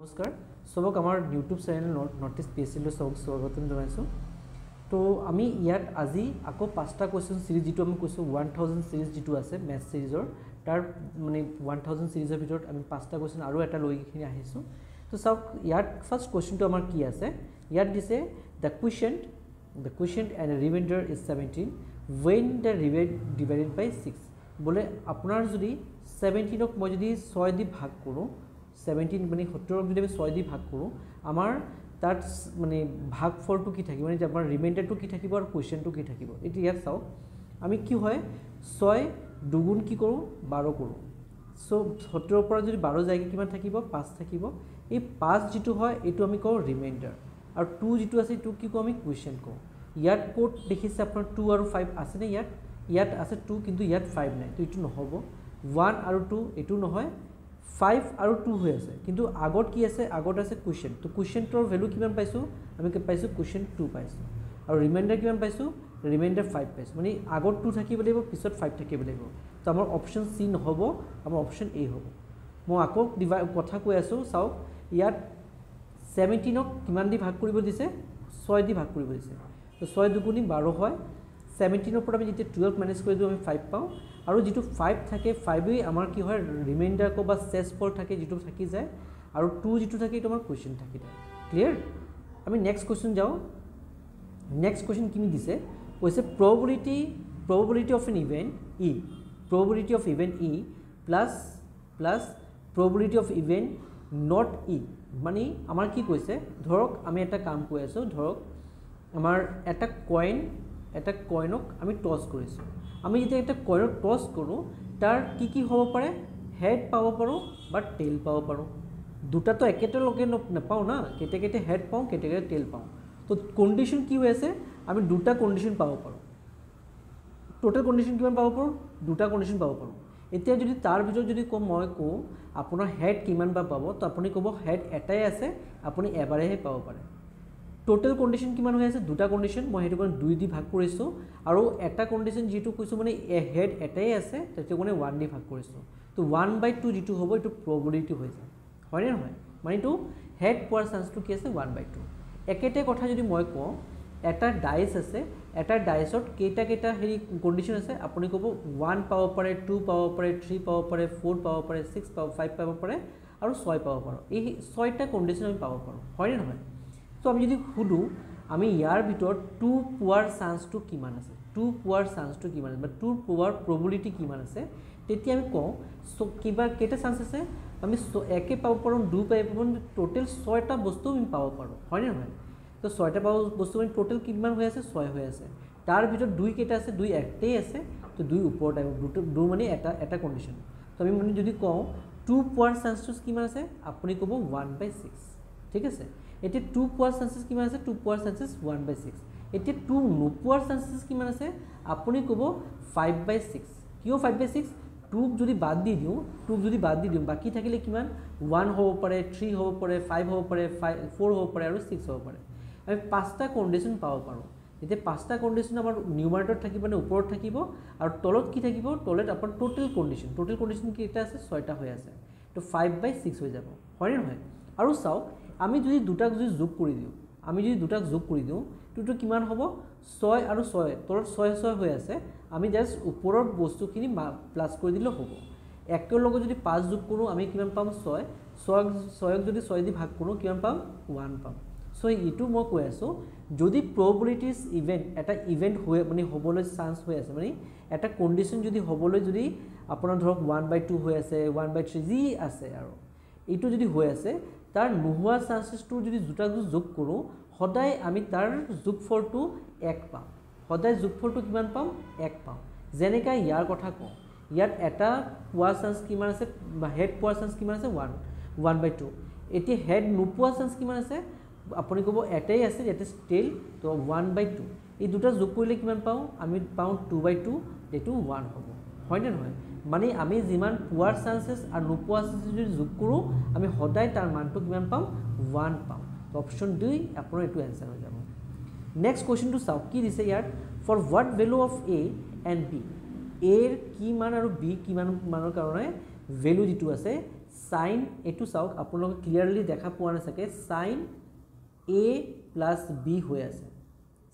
নমস্কাৰ সবক আমাৰ ইউটিউব চেনেল নৰ্থ ইষ্ট পিএছচিলৈ সবক স্বাগতম জনাইছোঁ। তো আমি ইয়াত আজি আকৌ 5টা কুৱেশ্যন সিৰিজ যিটো আমি কৈছোঁ 1000 সিৰিজ যিটো আছে মেথ সিৰিজৰ তাৰ মানে 1000 সিৰিজৰ ভিতৰত আমি 5টা কুৱেশ্যন আৰু এটা লৈ কিনে আহিছোঁ। তো চাওক ইয়াত ফাৰ্ষ্ট কুৱেশ্যনটো আমাৰ কি আছে, ইয়াত দিছে the question and reminder is 17 when the divided by 6 বোলে আপোনাৰ যদি 17ক মই যদি 6 দি ভাগ কৰোঁ 17 মানে 70ক যদি আমি 6 দি ভাগ কৰোঁ আমাৰ তাত মানে ভাগফলটো কি থাকিব, মানে আমাৰ ৰিমাইণ্ডাৰটো কি থাকিব আৰু কুৱেশ্যনটো কি থাকিব। এতিয়া ইয়াত চাওক আমি কি হয় 6 দুগুণ কি কৰোঁ 12 কৰোঁ। সো 70ৰ পৰা যদি 12 যায়গৈ কিমান থাকিব 5 থাকিব। এই 5 যিটো হয় এইটো আমি কওঁ ৰিমাইণ্ডাৰ আৰু 2 যিটো আছে এইটো কি কওঁ আমি কুৱেশ্যন কওঁ। ইয়াত ক'ত দেখিছে আপোনাৰ 2 আৰু 5 আছেনে, ইয়াত আছে 2 কিন্তু ইয়াত 5 নাই, তো এইটো নহ'ব। 1 আৰু 2 এইটো নহয়, 5 আৰু 2 হৈ আছে কিন্তু আগত কি আছে, আগত আছে কুৱেশ্যন। তো কুৱেশ্যনটোৰ ভেলু কিমান পাইছোঁ আমি পাইছোঁ কুৱেশ্যন 2 পাইছোঁ আৰু ৰিমাইণ্ডাৰ কিমান পাইছোঁ ৰিমাইণ্ডাৰ 5 পাইছোঁ, মানে আগত 2 থাকিব লাগিব পিছত 5 থাকিব লাগিব। তো আমাৰ অপশ্যন চি নহ'ব, আমাৰ অপশ্যন এ হ'ব। মই আকৌ কথা কৈ আছোঁ চাওক ইয়াত 17ক কিমান দি ভাগ কৰিব দিছে 6 দি ভাগ কৰিব দিছে। তো 6 দুগুণী 12 হয়, 17ৰ পৰা আমি যেতিয়া 12 মাইনাছ কৰি দিওঁ আমি 5 পাওঁ আৰু যিটো 5 থাকে 5ই আমাৰ কি হয় ৰিমাইণ্ডাৰ কো বা চেছ ফল থাকে যিটো থাকি যায় আৰু 2 যিটো থাকে এইটো আমাৰ কুৱেশ্যন থাকি যায়। ক্লিয়াৰ। আমি নেক্সট কুৱেশ্যন যাওঁ। নেক্সট কুৱেশ্যন কি দিছে কৈছে probability of an event E, probability of event E plus probability of event not E, মানে আমাৰ কি কৈছে ধৰক আমি এটা কাম কৈ আছোঁ, ধৰক আমাৰ এটা কইনক আমি টছ কৰিছোঁ। আমি যেতিয়া এটা কইনক টছ কৰোঁ তাৰ কি হ'ব পাৰে, হেড পাব পাৰোঁ বা টেইল পাব পাৰোঁ। দুটাতো একেলগে নাপাওঁ না, কেতিয়া হেড পাওঁ কেতিয়া টেইল পাওঁ। তো কণ্ডিশ্যন কি হৈ আছে আমি দুটা কণ্ডিশ্যন পাব পাৰোঁ। টোটেল কণ্ডিশ্যন কিমান পাব পাৰোঁ, দুটা কণ্ডিশ্যন পাব পাৰোঁ। এতিয়া যদি তাৰ ভিতৰত যদি মই কওঁ আপোনাৰ হেড কিমান বা পাব, তো আপুনি ক'ব হেড এটাই আছে আপুনি এবাৰেহে পাব পাৰে। টোটেল কণ্ডিশ্যন কিমান হৈ আছে দুটা কণ্ডিশ্যন, মই সেইটো কাৰণে 2 দি ভাগ কৰিছোঁ আৰু এটা কণ্ডিশ্যন যিটো কৈছোঁ মানে হেড এটাই আছে সেইটো কাৰণে 1 দি ভাগ কৰিছোঁ। তো 1/2 যিটো হ'ব এইটো প্ৰববিলিটি হৈ যায়, হয়নে নহয়, মানে এইটো হেড পোৱাৰ চান্সটো কি আছে 1/2। একেটাই কথা যদি মই কওঁ এটা ডাইচ আছে, এটা ডাইচত কেইটা হেৰি কণ্ডিশ্যন আছে আপুনি ক'ব 1 পাব পাৰে 2 পাব পাৰে 3 পাব পাৰে 4 পাব পাৰে 5 পাব পাৰে আৰু 6 পাব পাৰোঁ। এই 6টা কণ্ডিশ্যন আমি পাব পাৰোঁ, হয়নে নহয়। তো আমি যদি সুধোঁ আমি ইয়াৰ ভিতৰত 2 পোৱাৰ চান্সটো কিমান আছে, 2 পোৱাৰ চান্সটো কিমান আছে বা 2 পোৱাৰ প্ৰববিলিটি কিমান আছে, তেতিয়া আমি কওঁ কেইটা চান্স আছে আমি 1 পাব পাৰোঁ 2 পাব পাৰোঁ, টোটেল 6টা বস্তু আমি পাব পাৰোঁ, হয়নে নহয়। তো 6টা বস্তু মানে টোটেল কিমান হৈ আছে 6 হৈ আছে। তাৰ ভিতৰত 2 কেইটা আছে 2 একটাই আছে, তো 2 ওপৰত আহিব, 2 মানে এটা কণ্ডিশ্যন। তো আমি মানে যদি কওঁ 2 পোৱাৰ চান্সটো কিমান আছে আপুনি ক'ব 1/6, ঠিক আছে। এতিয়া 2 পোৱাৰ চান্সেছ কিমান আছে 2 পোৱাৰ চান্সেছ 1/6। এতিয়া 2 নোপোৱাৰ চান্সেছ কিমান আছে আপুনি ক'ব 5/6। কিয় 5/6, 2ক যদি বাদ দি দিওঁ বাকী থাকিলে কিমান 1 হ'ব পাৰে 3 হ'ব পাৰে 5 হ'ব পাৰে 4 হ'ব পাৰে আৰু 6 হ'ব পাৰে। আমি 5টা কণ্ডিশ্যন পাব পাৰোঁ। এতিয়া 5টা কণ্ডিশ্যন আমাৰ নিউমাৰেটৰত থাকিব নে ওপৰত থাকিব আৰু তলত কি থাকিব, তলত আপোনাৰ টোটেল কণ্ডিশ্যন কেইটা আছে 6টা হৈ আছে, তো 5/6 হৈ যাব, হয়নে নহয়। আৰু চাওক আমি যদি দুটাক যোগ কৰি দিওঁ এইটোতো কিমান হ'ব 6 আৰু 6 তলত 6 হৈ আছে, আমি জাষ্ট ওপৰৰ বস্তুখিনি প্লাছ কৰি দিলেও হ'ব। একেৰ লগত যদি 5 যোগ কৰোঁ আমি কিমান পাম 6ক যদি 6 দি ভাগ কৰোঁ কিমান পাম 1 পাম। চ' এইটো মই কৈ আছোঁ যদি প্ৰববিলিটিজ এটা ইভেণ্ট মানে হ'বলৈ চান্স হৈ আছে, মানে এটা কণ্ডিশ্যন যদি হ'বলৈ যদি আপোনাৰ ধৰক 1/2 হৈ আছে 1/3 যি আছে আৰু এইটো যদি হৈ আছে তাৰ নোহোৱা চান্সেছটো যদি দুটাক যোগ কৰোঁ সদায় আমি তাৰ যোগফলটো 1 পাম, সদায় যোগফলটো কিমান পাম 1 পাম। যেনেকৈ ইয়াৰ কথা কওঁ ইয়াত এটা পোৱাৰ চান্স কিমান আছে, হেড পোৱাৰ চান্স কিমান আছে 1/2। এতিয়া হেড নোপোৱা চান্স কিমান আছে আপুনি ক'ব এটাই আছে ইয়াতে টেইল, তো 1/2। এই দুটা যোগ কৰিলে কিমান পাওঁ আমি পাওঁ 2/2, এইটো 1 হ'ব, হয়নে নহয়। মানে আমি যিমান পোৱাৰ চান্সেছ আৰু নোপোৱা চান্সেছ যদি যোগ কৰোঁ আমি সদায় তাৰ মানটো কিমান পাম 1 পাম। তো অপশ্যন 2 আপোনাৰ এইটো এনচাৰ হৈ যাব। নেক্সট কুৱেশ্যনটো চাওক কি দিছে ইয়াত, for what value of A and B, এৰ কি মান আৰু বি কিমান মানৰ কাৰণে ভেলু যিটো আছে সাইন এটু চাওক আপোনালোকে ক্লিয়াৰলি দেখা পোৱা না চাগে সাইন a plus b হৈ আছে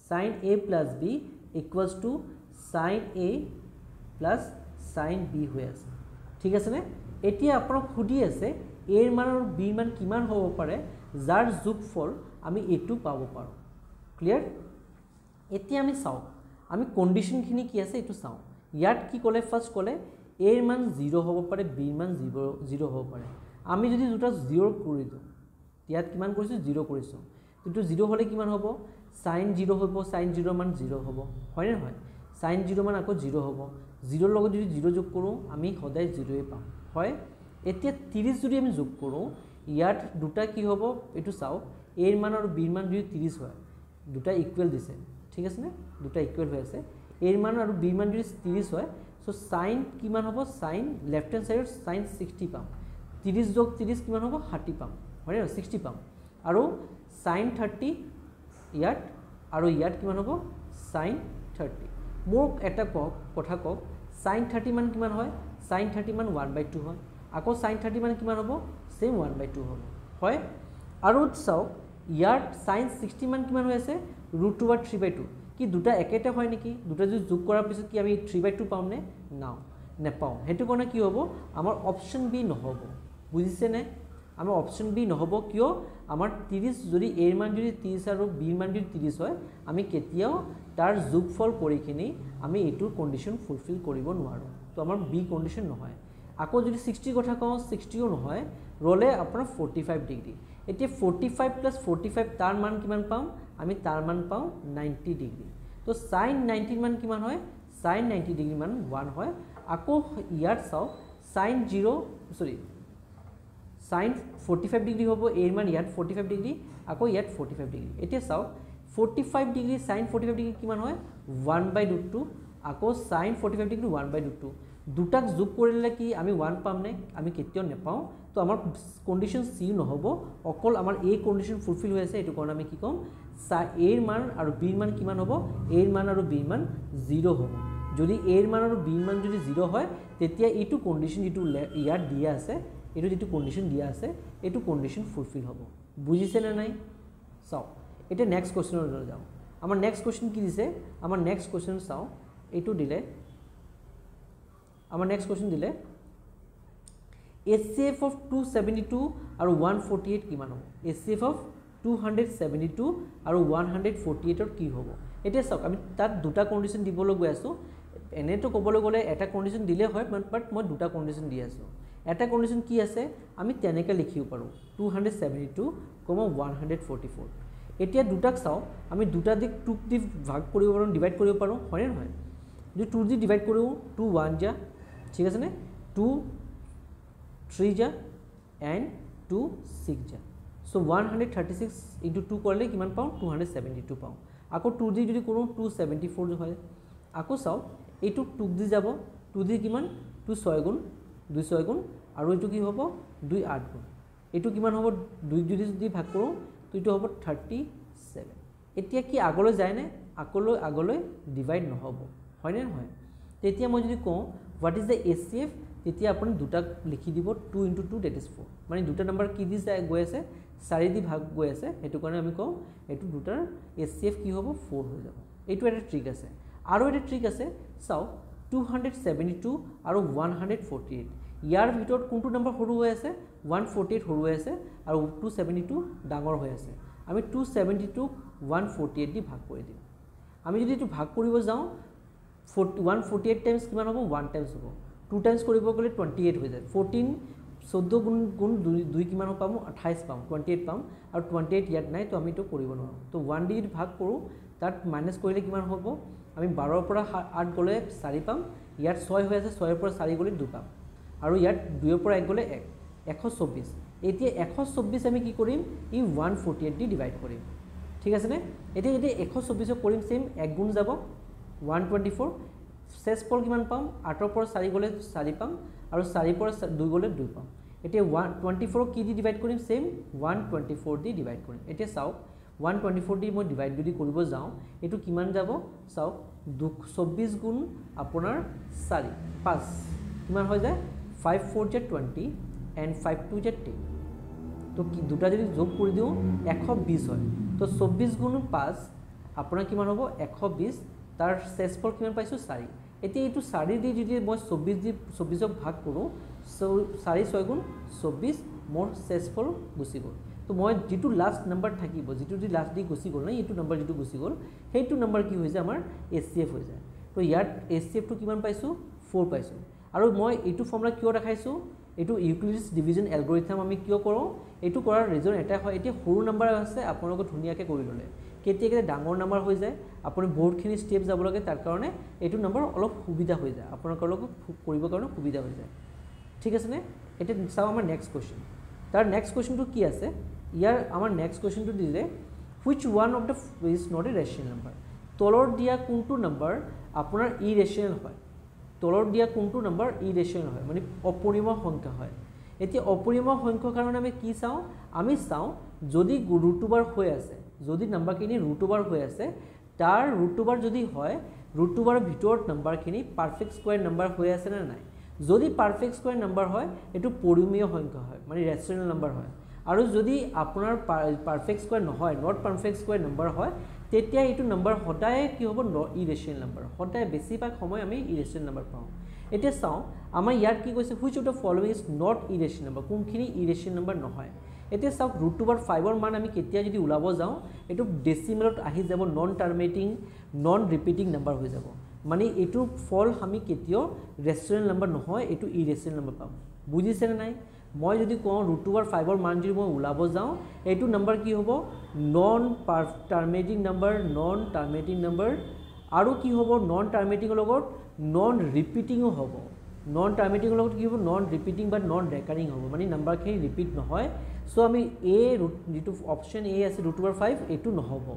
sin a plus b equals to sin a plus sin b হৈ আছে ঠিক আছে নে এতিয়া আপোনাক খুদি আছে a এর মান আৰু b এৰ মান কিমান হ'ব পাৰে যাৰ যোগফল আমি এটু পাব পাৰো ক্লিয়াৰ এতিয়া আমি চাও আমি কন্ডিশন খিনি কি আছে এটু চাও ইয়াত কি কলে ফার্স্ট কলে a এর মান 0 হ'ব পাৰে b এৰ মান 0 হ'ব পাৰে আমি যদি দুটা 0 কৰি দিও ইয়াত কিমান কৰিছো 0 কৰিছো কিন্তু 0 হলে কিমান হ'ব sin 0 হ'ব sin 0 মান 0 হ'ব হয় না হয় sin 0 মান আকৌ 0 হ'ব 0 লগত যদি 0 যোগ কৰো আমি সদায় 0 এ পাম হয় এতিয়া 30 যদি আমি যোগ কৰো ইয়াত দুটা কি হ'ব এটু চাও a এৰ মান আৰু b এর মান যদি 30 হয় দুটা ইকুয়াল দিছে ঠিক আছে না দুটা ইকুয়াল হৈ আছে a এর মান আৰু b এর মান যদি 30 হয় সো sin কিমান হ'ব sin লেফট হ্যান্ড সাইডৰ sin 60 পাম 30 যোগ 30 কিমান হ'ব 60 পাম হয় না 60 পাম আৰু sin 30 ইয়াত আৰু ইয়াত কিমান হ'ব sin 30 মোক এটা কথা কক sin 30 মান কিমান হয় sin 30 মান 1/2 হয় আকৌ sin 30 মান কিমান হ'ব সেম 1/2 হ'ব হয় আৰু চাও ইয়াত sin 60 মান কিমান হৈ আছে √2 বা 3/2 কি দুটা একেটা হয় নেকি দুটা যদি যোগ কৰাৰ পিছত কি আমি 3/2 পাম নে নাও নেপাও হেতু কোনে কি হ'ব আমাৰ অপচন বি নহব বুজিছে নে আমাৰ অপচন বি নহব কিয় আমাৰ 30 যদি a এৰ মান যদি 30 আৰু b এৰ মান যদি 30 হয় আমি কেতিয়াও তাৰ যোগফল কৰি কিনি আমি এটুৰ কন্ডিশন ফুলফিল কৰিব নোৱাৰো তো আমাৰ বি কন্ডিশন নহয় আকৌ যদি 60 কথা কওঁ 60 ও নহয় ৰলে আপোনাৰ 45 ডিগ্ৰী এতিয়া 45 + 45 তাৰ মান কিমান পাম আমি তাৰ মান পাও 90 ডিগ্ৰী তো sin 90 মান কিমান হয় sin 90 ডিগ্ৰী মান 1 হয় আকৌ ইয়াত চাও sin 0 সৰি sin 45 ডিগ্ৰী হ'ব a এৰ মান ইয়াত 45 ডিগ্ৰী আকৌ ইয়াত 45 ডিগ্ৰী এতিয়া চাও 45 ডিগ্ৰী sin 45 ডিগ্ৰী কিমান হয় 1/2 আকৌ sin 45 ডিগ্ৰী 1/2 দুটাক যোগ কৰিলে কি আমি 1 পাম নে আমি কেতিয়াও নেপাও তো আমাৰ কন্ডিশন সি নহব অকল আমাৰ a কন্ডিশন ফুলফিল হৈ আছে এটো কাৰণ আমি কি কম a এৰ মান আৰু b এৰ মান কিমান হ'ব a এৰ মান আৰু b এৰ মান 0 হ'ব যদি a এৰ মান আৰু b এর মান যদি 0 হয় তেতিয়া এটো কন্ডিশন যেটো ইয়াত দিয়া আছে এটো যেটো কন্ডিশন দিয়া আছে এটো কন্ডিশন ফুলফিল হ'ব বুজিছে না নাই চাও এটা নেক্সট কোশ্চেনৰ যাও আমাৰ নেক্সট কোশ্চেন কি দিছে আমাৰ নেক্সট কোশ্চেন চাও এটো দিলে আমাৰ নেক্সট কোশ্চেন দিলে HCF of 272 আৰু 148 কিমান হ'ব HCF of 272 আৰু 148 ৰ কি হ'ব এটা চাওক আমি তাত দুটা কন্ডিশন দিবলৈ গৈ আছো এনেটো ক'বলৈ গলে এটা কন্ডিশন দিলে হয় বাট মই দুটা কন্ডিশন দি আছো এটা কন্ডিশন কি আছে আমি তেনেকৈ লিখিব পাৰো 272, 144 এতিয়া দুটাক চাও আমি দুটা দিক 2 দি ভাগ কৰিব পাৰো ডিভাইড কৰিব পাৰো হয় না নহয় যদি 2 দি ডিভাইড কৰো 2 1 যা ঠিক আছে নে 2 3 যা and 2 6 যা so 136 into 2 করলে কিমান পাও 272 পাও আকৌ 2 দি যদি কৰো 274 হয় আকৌ চাও এইটো 2 দি যাব 2 দি কিমান 2 6 গুণ 2 6 গুণ আৰু এইটো কি হ'ব 2 8 গুণ এইটো কিমান হ'ব 2 যদি ভাগ কৰো তো এইটো হ'ব 37 এতিয়া কি আগলৈ যায় নে আগলৈ ডিভাইড নহব হয় নে নহয় তেতিয়া মই যদি কওঁ what is the HCF তেতিয়া আপুনি দুটা লিখি দিব 2 into 2 that is 4 মানে দুটা নাম্বার কি দি যায় গৈ আছে 4 দি ভাগ গৈ আছে হেতু কাৰণে আমি কওঁ এটো দুটাৰ HCF কি হ'ব 4 হৈ যাব এইটো এটা ট্ৰিক আছে আৰু এটা ট্ৰিক আছে চাও 272 আৰু 148 ইয়াৰ ভিতৰত কোনটো নাম্বাৰ সৰু হৈ আছে 148 সৰু হৈ আছে আৰু 272 ডাঙৰ হৈ আছে আমি 272 148 দি ভাগ কৰি দিম আমি যদি এটো ভাগ কৰিব যাও 148 টাইমস কিমান হ'ব 1 টাইমস হ'ব 2 টাইমস কৰিব গলে 28 হৈ যায় 14 14 গুণ 2 কিমান পাম 28 পাম 28 পাম আৰু 28 ইয়াত নাই তো আমি তো কৰিব নোৱাৰো তো 1 দি ভাগ কৰো তাত মাইনাস কৰিলে কিমান হ'ব আমি 12 পৰা 8 গলে 4 পাম ইয়াত 6 হৈ আছে 6 পৰা 4 গলে 2 পাম আৰু ইয়াত 2 পৰা 1 গলে 1 124 এতিয়া 124 আমি কি কৰিম ই 148 দি ডিভাইড কৰিম ঠিক আছে নে এতিয়া যদি 124 কৰিম সেম 1 গুণ যাব 124 শেষ ফল কিমান পাম 8 পৰা 4 গলে 4 পাম আৰু 4 পৰা 2 গলে 2 পাম এতিয়া 124 কি দি ডিভাইড কৰিম সেম 124 দি ডিভাইড কৰিম এতিয়া চাও 124 দি মই ডিভাইড যদি কৰিব যাও এটো কিমান যাব চাও 24 গুণ আপোনাৰ 4 5 কিমান হৈ যায় 5 4 যে 20 and 5 2 is 10 তো দুটা যদি যোগ কৰি দিও 120 হয় তো 24 গুণ 5 আপোনাৰ কিমান হ'ব 120 তাৰ শেষফল কিমান পাইছো 4 এতিয়া এইটো 4 দি যদি মই 24 ক ভাগ কৰো 4 6 গুণ 24 মোৰ শেষফল গুচি গ'ল তো মই যেটো লাস্ট নাম্বার থাকিব যেটো দি লাস্ট দি গুচি গ'ল না এইটো নাম্বার যেটো গুচি গ'ল সেইটো নাম্বার কি হৈ যায় আমাৰ HCF হৈ যায় তো ইয়াৰ HCF টো কিমান পাইছো 4 পাইছো আৰু মই এইটো ফৰ্মুলা কিয় দেখাইছো এইটো ইউক্লিডছ ডিভিজন এলগৰিথম আমি কিয় কৰো এইটো কৰাৰ ৰিজন এটা হয় এতিয়া সৰু নাম্বাৰ আছে আপোনালোকে ধুনিয়াকে কৰি ললে কেতিয়াকে ডাঙৰ নাম্বাৰ হৈ যায় আপুনি বহুতখিনি স্টেপ যাব লাগে তাৰ কাৰণে এইটো নাম্বাৰ অলপ সুবিধা হৈ যায় আপোনালোকক কৰিব কাৰণে সুবিধা হৈ যায় ঠিক আছে নে এটা চাও আমাৰ নেক্সট কোৱেশ্চন তাৰ নেক্সট কোৱেশ্চনটো কি আছে ইয়াৰ আমাৰ নেক্সট কোৱেশ্চনটো দিলে which one of the is not a rational number তলৰ দিয়া কোনটো নাম্বাৰ আপোনাৰ ইৰেশনাল হয় তলৰ দিয়া কোনটো নাম্বাৰ ইৰেশনাল হয় মানে অপৰিমেয় সংখ্যা হয় এতিয়া অপৰিমেয় সংখ্যাৰ কাৰণে আমি কি চাও আমি চাও যদি ৰুট ওভাৰ হৈ আছে যদি নাম্বাৰখিনি ৰুট ওভাৰ হৈ আছে তাৰ ৰুট ওভাৰ যদি হয় ৰুট ওভাৰৰ ভিতৰত নাম্বাৰখিনি পাৰফেক্ট স্কয়াৰ নাম্বাৰ হৈ আছে না নাই যদি পাৰফেক্ট স্কয়াৰ নাম্বাৰ হয় এটো পৰিমেয় সংখ্যা হয় মানে ৰেশনাল নাম্বাৰ হয় আৰু যদি আপোনাৰ পাৰফেক্ট স্কয়াৰ নহয় নট পাৰফেক্ট স্কয়াৰ নাম্বাৰ হয় তেতিয়া এইটো নাম্বাৰ হদায় কি হ'ব ইৰেশনাল নাম্বাৰ হদায় বেছিভাগ সময় আমি ইৰেশনাল নাম্বাৰ পাওঁ এতিয়া চাও আমাৰ ইয়াৰ কি কৈছে which of the following is not irrational number কোনখিনি ইৰেশনাল নাম্বাৰ নহয় এতিয়া চাওক ৰুট ওভাৰ 5 ৰ মান আমি কেতিয়া যদি উলাব যাও এটো ডেসিমেলত আহি যাব non terminating non repeating number হৈ যাব মানে এটো ফল আমি কেতিয়াও ৰেশনাল নাম্বাৰ নহয় এটো ইৰেশনাল নাম্বাৰ পাম বুজিছে না নাই মই যদি কওঁ ৰুট ওভাৰ 5 ৰ মান যদি মই উলাব যাও এটো নাম্বাৰ কি হ'ব নন টাৰ্মিনেটিং নাম্বাৰ আৰু কি হ'ব নন টাৰ্মিনেটিং লগত নন ৰিপিটিংও হ'ব নন টাৰ্মিনেটিং লগত কি হ'ব নন ৰিপিটিং বা নন ৰেকাৰিং হ'ব মানে নাম্বাৰখিনি ৰিপিট নহয় সো আমি এ যেটো অপচন এ আছে ৰুট ওভাৰ 5 এটো নহব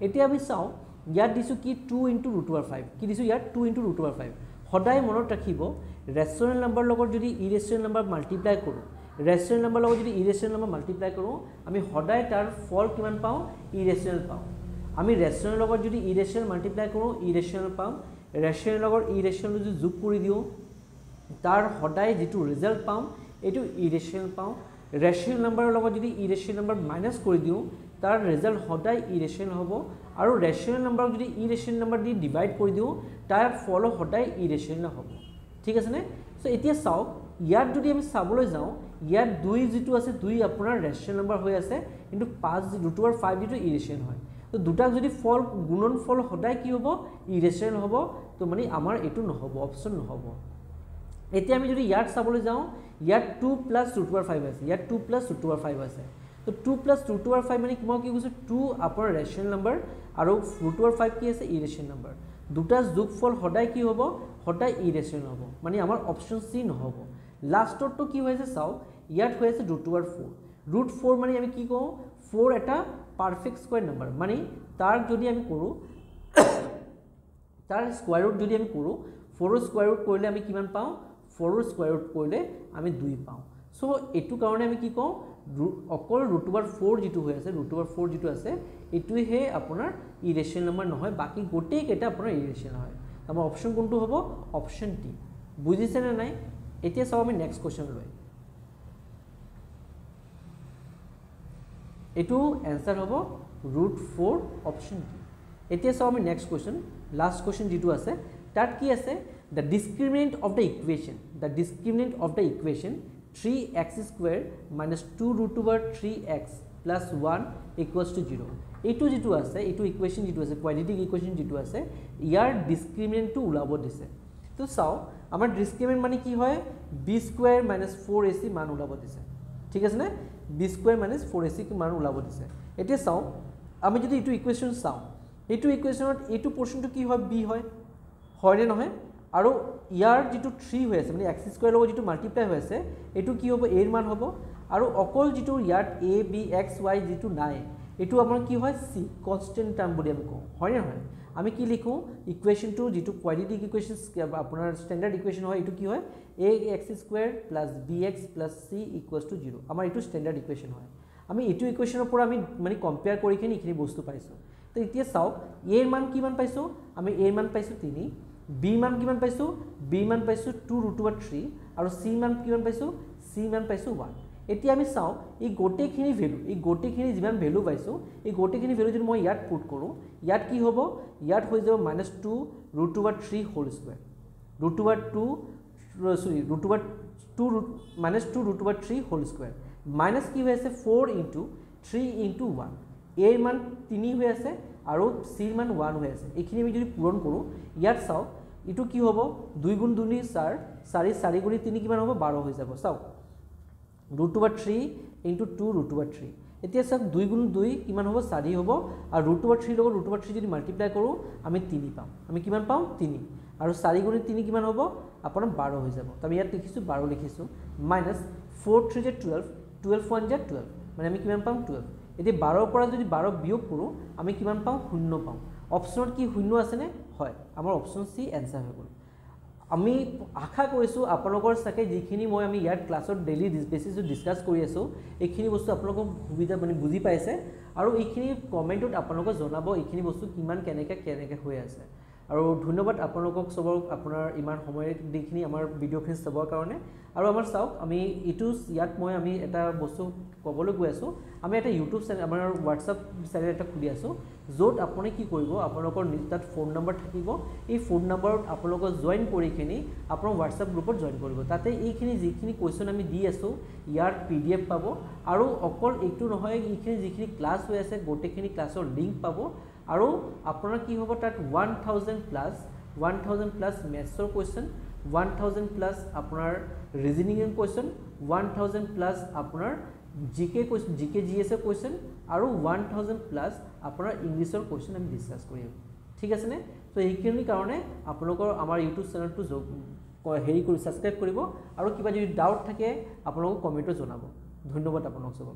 এতিয়া আমি চাও ইয়াত দিছো কি 2 * ৰুট ওভাৰ 5 কি দিছো ইয়াত 2 * ৰুট ওভাৰ 5 সদায় মনত ৰাখিব ৰেশনাল নাম্বাৰ লগত যদি ইৰেশনাল নাম্বাৰ মাল্টিপ্লাই কৰো ৰেশনাল নাম্বাৰ লগত যদি ইৰেশনাল নাম্বাৰ মাল্টিপ্লাই কৰো আমি সদায় তাৰ ফল কিমান পাও ইৰেশনাল পাও আমি ৰেশনাল লগত যদি ইৰেশনাল মাল্টিপ্লাই কৰো ইৰেশনাল পাম ৰেশনাল লগত ইৰেশনাল যদি যোগ কৰি দিও তাৰ সদায় যেটো ৰিজাল্ট পাম এটো ইৰেশনাল পাও ৰেশনাল নাম্বাৰৰ লগত যদি ইৰেশনাল নাম্বাৰ মাইনাস কৰি দিও তাৰ ৰিজাল্ট সদায় ইৰেশনাল হ'ব আৰু ৰেশনাল নাম্বাৰক যদি ইৰেশনাল নাম্বাৰ দি ডিভাইড কৰি দিও তাৰ ফল সদায় ইৰেশনাল হ'ব ঠিক আছে নে সো এতিয়া চাওক ইয়াত যদি আমি চাবলৈ যাও ইয়াত 2 যেটো আছে 2 আপোনাৰ ৰেশনাল নাম্বাৰ হৈ আছে কিন্তু 5 ৰুট ওভাৰ 5 যেটো ইৰেশনাল হয় তো দুটা যদি ফল গুণন ফল সদায় কি হ'ব ইৰেশনাল হ'ব তো মানে আমাৰ এটো নহব অপচন নহব এতিয়া আমি যদি ইয়াত চাবলৈ যাও ইয়াত 2 + ৰুট ওভাৰ 5 আছে ইয়াত 2 + ৰুট ওভাৰ 5 আছে তো 2 + ৰুট ওভাৰ 5 মানে কি কৈছো 2 আপোনাৰ ৰেশনাল নাম্বাৰ আৰু ৰুট ওভাৰ 5 কি আছে ইৰেশনাল নাম্বাৰ দুটা যোগফল সদায় কি হ'ব সদায় ইৰেশনাল হ'ব মানে আমাৰ অপচন সি নহব লাষ্টটো কি হৈছে চাও ইয়াত হৈ আছে ৰুট ওভাৰ 4 ৰুট 4 মানে আমি কি কও 4 এটা পারফেক্ট স্কয়ার নাম্বার মানে তার যদি আমি করু তার স্কয়ার রুট যদি আমি করু 4 এর স্কয়ার রুট করলে আমি কিমান পাও 4 এর স্কয়ার রুট করলে আমি 2 পাও সো এটু কারণে আমি কি কও অকল ৰুট ওভাৰ 4 যেটো হৈ আছে ৰুট ওভাৰ 4 যেটো আছে এটুই হে আপোনাৰ ইৰেশনাল নাম্বাৰ নহয় বাকি গোটেই কেটা আপোনাৰ ইৰেশনাল হয় আমাৰ অপচন কোনটো হ'ব অপচন টি বুজিছে না নাই এতিয়া চাও আমি নেক্সট কোৱেশ্চন লৈ এটু आंसर হ'ব ৰুট 4 অপচন টি এতিয়া চাও আমি নেক্সট কোৱেশ্চন লাষ্ট কোৱেশ্চন যেটো আছে তাত কি আছে the discriminant of the equation 3x² minus 2 root over 3x plus 1 equals to 0 এইটো যেটো আছে এইটো ইকুৱেশ্যন যেটো আছে কোৱাড্ৰেটিক ইকুৱেশ্যন যেটো আছে ইয়াৰ ডিসক্ৰিমিনেন্টটো উলাব দিছে তো চাও আমাৰ ডিসক্ৰিমিনেন্ট মানে কি হয় b² - 4ac মান উলাব দিছে ঠিক আছে না b² - 4ac কি মান উলাব দিছে এতিয়া চাও আমি যদি এইটো ইকুৱেশ্যন চাও এইটো ইকুৱেশ্যনত এইটো পোৰশনটো কি হয় b হয় হয়নে নহয় আৰু ইয়াৰ যেটো 3 হৈ আছে মানে x² লগত যেটো মাল্টিপ্লাই হৈ আছে এটো কি হ'ব a এর মান হ'ব আৰু অকল যেটো ইয়াত a b x y যেটো নাই এটো আমাৰ কি হয় c কনস্ট্যান্ট টাৰ্ম বুলি আমি কওঁ হয় না হয় আমি কি লিখো ইকুৱেশ্যনটো যেটো কোৱাড্ৰেটিক ইকুৱেশ্যন আপোনাৰ স্ট্যান্ডাৰ্ড ইকুৱেশ্যন হয় এটো কি হয় ax² + bx + c = 0 আমাৰ এটো স্ট্যান্ডাৰ্ড ইকুৱেশ্যন হয় আমি এটো ইকুৱেশ্যনৰ পৰা আমি মানে কম্পেয়াৰ কৰি কিনে ইখিনি বস্তু পাইছো তো এতিয়া চাও a এর মান কিমান পাইছো আমি a এর মান পাইছো 3 b মান কিমান পাইছো b মান পাইছো 2 √3 আৰু c মান কিমান পাইছো c c মান পাইছো 1 এতিয়া আমি চাও এই গোটেখিনি ভ্যালু এই গোটেখিনি যিমান ভ্যালু পাইছো এই গোটেখিনি ভ্যালু যদি মই ইয়াত পুট কৰো ইয়াত কি হ'ব ইয়াত হৈ যাব -2 √3 whole square -2 √3 whole square minus কি হৈ আছে 4 * 3 * 1 a ৰ মান 3 হৈ আছে আৰু c ৰ মান 1 হৈ আছে এইখিনি আমি যদি পূৰণ কৰো ইয়াত চাও ইটো কি হ'ব 2 * 2 = 4 4 4 * 3 কিমান হ'ব 12 হৈ যাব চাও √3 * 2 √3 এতিয়া চাওক 2 * 2 কিমান হ'ব 4 হ'ব আৰু √3 লগত √3 যদি মাল্টিপ্লাই কৰো আমি 3 পাম আমি কিমান পাম 3 আৰু 4 * 3 কিমান হ'ব আপোনাৰ 12 হৈ যাব তো আমি ইয়াত লিখিছো 12 লিখিছো মাইনাস 4 3 = 12 12 1 = 12 মানে আমি কিমান পাম 12 এতিয়া 12 পৰা যদি 12 বিয়োগ কৰো আমি কিমান পাম 0 পাম অপচনত কি 0 আছে নে হয় আমাৰ অপচন সি এনসাৰ হৈ গ'ল আমি আশা কৰিছো আপোনালোকৰ সাকে যিখিনি মই আমি ইয়াত ক্লাছত ডেইলি বেসিছত ডিসকাস কৰি আছো এইখিনি বস্তু আপোনালোকক সুবিধা মানে বুজি পাইছে আৰু এইখিনি কমেন্টত আপোনালোকক জনাব এইখিনি বস্তু কিমান কেনেকে হৈ আছে আৰু ধন্যবাদ আপোনালোকক সবৰ আপোনাৰ ইমান সময় দেখিনি আমাৰ ভিডিওখিনি চাবৰ কাৰণে আৰু আমাৰ চাওক আমি ইটো ইয়াত মই আমি এটা বস্তু কবলৈ গৈ আছো আমি এটা ইউটিউব চেনেল আমাৰ WhatsApp চেনেল এটা খুলি আছো যত আপুনি কি কৰিব আপোনালোকৰ তাত ফোন নম্বৰ থাকিব এই ফোন নম্বৰত আপোনালোক জয়েন কৰি কিনি আপোনাৰ WhatsApp গ্ৰুপত জয়েন কৰিব তাতে এইখিনি যিখিনি কোৱেশ্চন আমি দি আছো ইয়াৰ PDF পাব আৰু অকল এইটো নহয় এইখিনি যিখিনি ক্লাছ হৈ আছে গোটেখিনি ক্লাছৰ লিংক পাব আৰু আপোনাৰ কি হ'ব তাত 1000 প্লাস মেথছৰ কোৱেশ্চন 1000 প্লাস আপোনাৰ ৰিজনিং কোৱেশ্চন 1000 প্লাস আপোনাৰ জিকে কোৱেশ্চন জিকে জিএস কোৱেশ্চন আৰু 1000 প্লাস আপোনাৰ ইংলিছৰ কোৱেশ্চন আমি ডিসকাস কৰিম ঠিক আছে নে তো এইখিনি কাৰণে আপোনালোকৰ আমাৰ ইউটিউব চেনেলটো হেৰি কৰি সাবস্ক্ৰাইব কৰিব আৰু কিবা যদি ডাউট থাকে আপোনালোক কমেন্টত জনাব ধন্যবাদ আপোনালোক সকলো